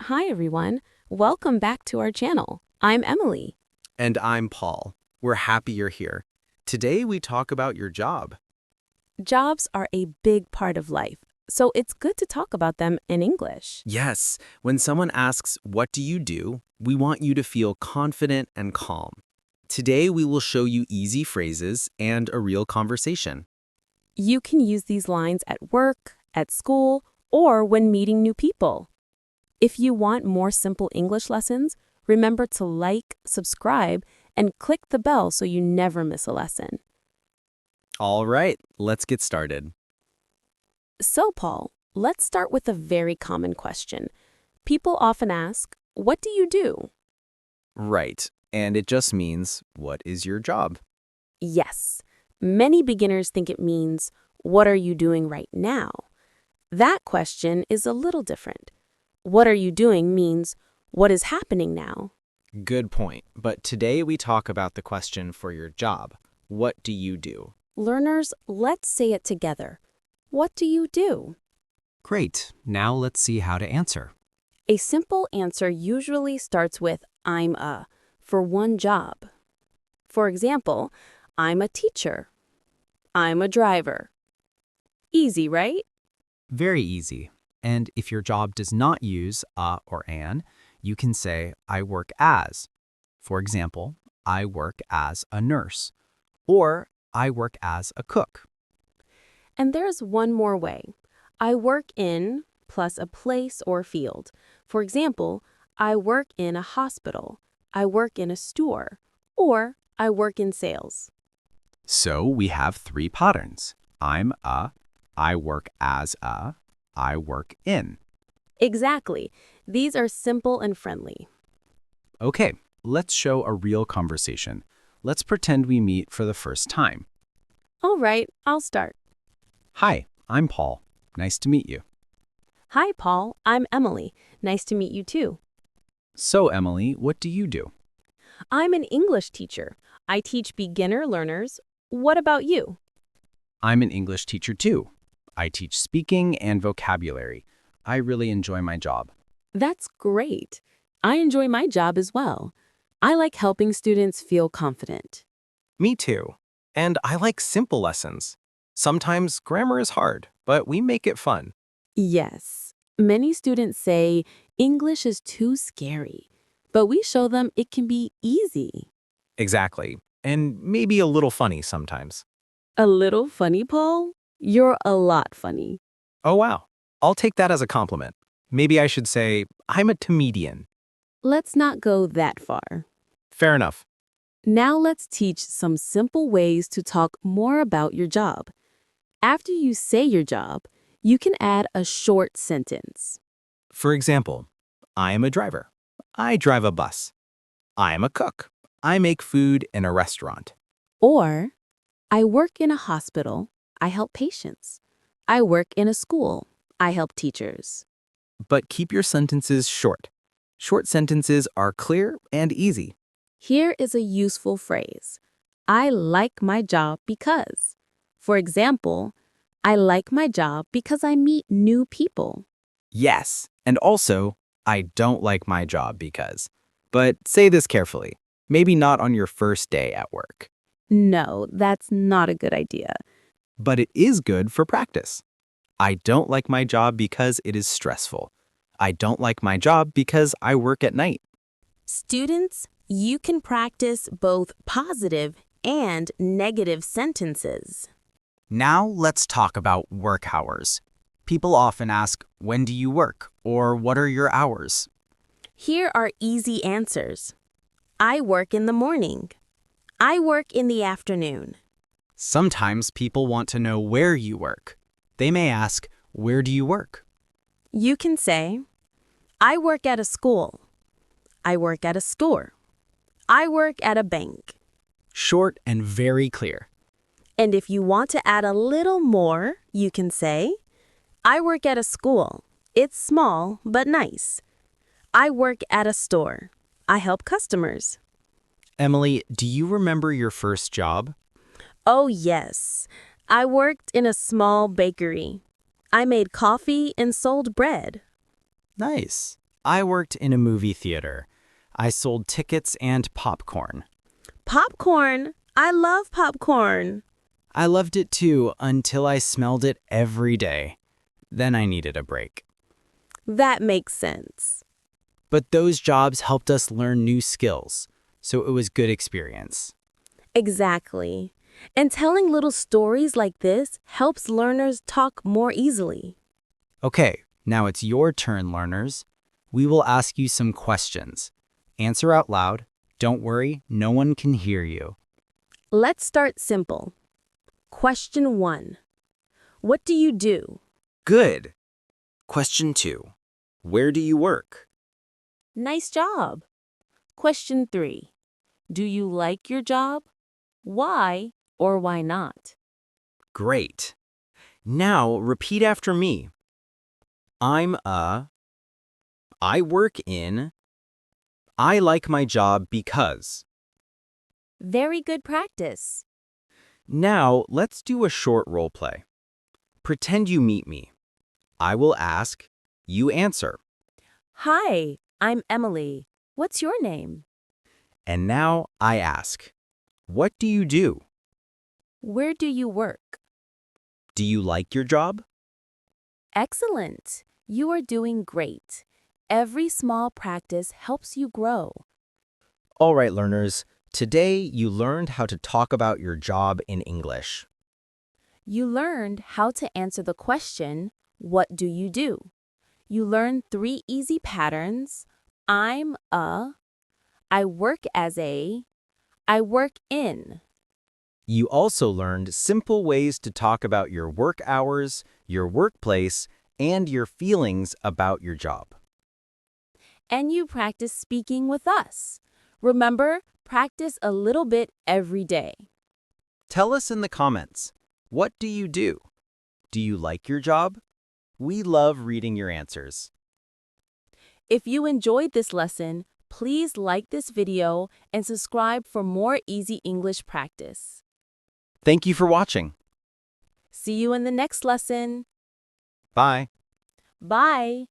Hi, everyone. Welcome back to our channel. I'm Emily. And I'm Paul. We're happy you're here. Today we talk about your job. Jobs are a big part of life, so it's good to talk about them in English. Yes, when someone asks, "What do you do?" we want you to feel confident and calm. Today we will show you easy phrases and a real conversation. You can use these lines at work, at school, or when meeting new people. If you want more simple English lessons, remember to like, subscribe, and click the bell so you never miss a lesson. All right, let's get started. So, Paul, let's start with a very common question. People often ask, "What do you do?" Right, and it just means, what is your job? Yes, many beginners think it means, "What are you doing right now?" That question is a little different. "What are you doing?" means, "What is happening now?" Good point, but today we talk about the question for your job. What do you do? Learners, let's say it together. What do you do? Great. Now let's see how to answer. A simple answer usually starts with "I'm a" for one job. For example, I'm a teacher. I'm a driver. Easy, right? Very easy. And if your job does not use a or an, you can say, I work as. For example, I work as a nurse. Or I work as a cook. And there's one more way. I work in plus a place or field. For example, I work in a hospital. I work in a store. Or I work in sales. So we have three patterns. I'm a, I work as a, I work in. Exactly. These are simple and friendly. Okay, let's show a real conversation. Let's pretend we meet for the first time. All right, I'll start. Hi, I'm Paul. Nice to meet you. Hi, Paul. I'm Emily. Nice to meet you too. So, Emily, what do you do? I'm an English teacher. I teach beginner learners. What about you? I'm an English teacher too. I teach speaking and vocabulary. I really enjoy my job. That's great. I enjoy my job as well. I like helping students feel confident. Me too. And I like simple lessons. Sometimes grammar is hard, but we make it fun. Yes, many students say English is too scary, but we show them it can be easy. Exactly. And maybe a little funny sometimes. A little funny, Paul? You're a lot funny. Oh, wow. I'll take that as a compliment. Maybe I should say, I'm a comedian. Let's not go that far. Fair enough. Now let's teach some simple ways to talk more about your job. After you say your job, you can add a short sentence. For example, I am a driver. I drive a bus. I am a cook. I make food in a restaurant. Or, I work in a hospital. I help patients. I work in a school. I help teachers. But keep your sentences short. Short sentences are clear and easy. Here is a useful phrase. I like my job because. For example, I like my job because I meet new people. Yes, and also, I don't like my job because. But say this carefully. Maybe not on your first day at work. No, that's not a good idea. But it is good for practice. I don't like my job because it is stressful. I don't like my job because I work at night. Students, you can practice both positive and negative sentences. Now let's talk about work hours. People often ask, when do you work? Or what are your hours? Here are easy answers. I work in the morning. I work in the afternoon. Sometimes people want to know where you work. They may ask, where do you work? You can say, I work at a school. I work at a store. I work at a bank. Short and very clear. And if you want to add a little more, you can say, I work at a school. It's small but nice. I work at a store. I help customers. Emily, do you remember your first job? Oh, yes. I worked in a small bakery. I made coffee and sold bread. Nice. I worked in a movie theater. I sold tickets and popcorn. Popcorn. I love popcorn. I loved it too until I smelled it every day. Then I needed a break. That makes sense. But those jobs helped us learn new skills, so it was good experience. Exactly. And telling little stories like this helps learners talk more easily. Okay, now it's your turn, learners. We will ask you some questions. Answer out loud. Don't worry, no one can hear you. Let's start simple. Question 1. What do you do? Good. Question 2. Where do you work? Nice job. Question 3. Do you like your job? Why or why not? Great. Now repeat after me. I work in. I like my job because. Very good practice. Now let's do a short role play. Pretend you meet me. I will ask, you answer. Hi, I'm Emily. What's your name? And now I ask, what do you do? Where do you work? Do you like your job? Excellent. You are doing great. Every small practice helps you grow. All right, learners. Today you learned how to talk about your job in English. You learned how to answer the question, what do you do? You learned 3 easy patterns. I'm a, I work as a, I work in. You also learned simple ways to talk about your work hours, your workplace, and your feelings about your job. And you practice speaking with us. Remember, practice a little bit every day. Tell us in the comments, what do you do? Do you like your job? We love reading your answers. If you enjoyed this lesson, please like this video and subscribe for more easy English practice. Thank you for watching. See you in the next lesson. Bye. Bye.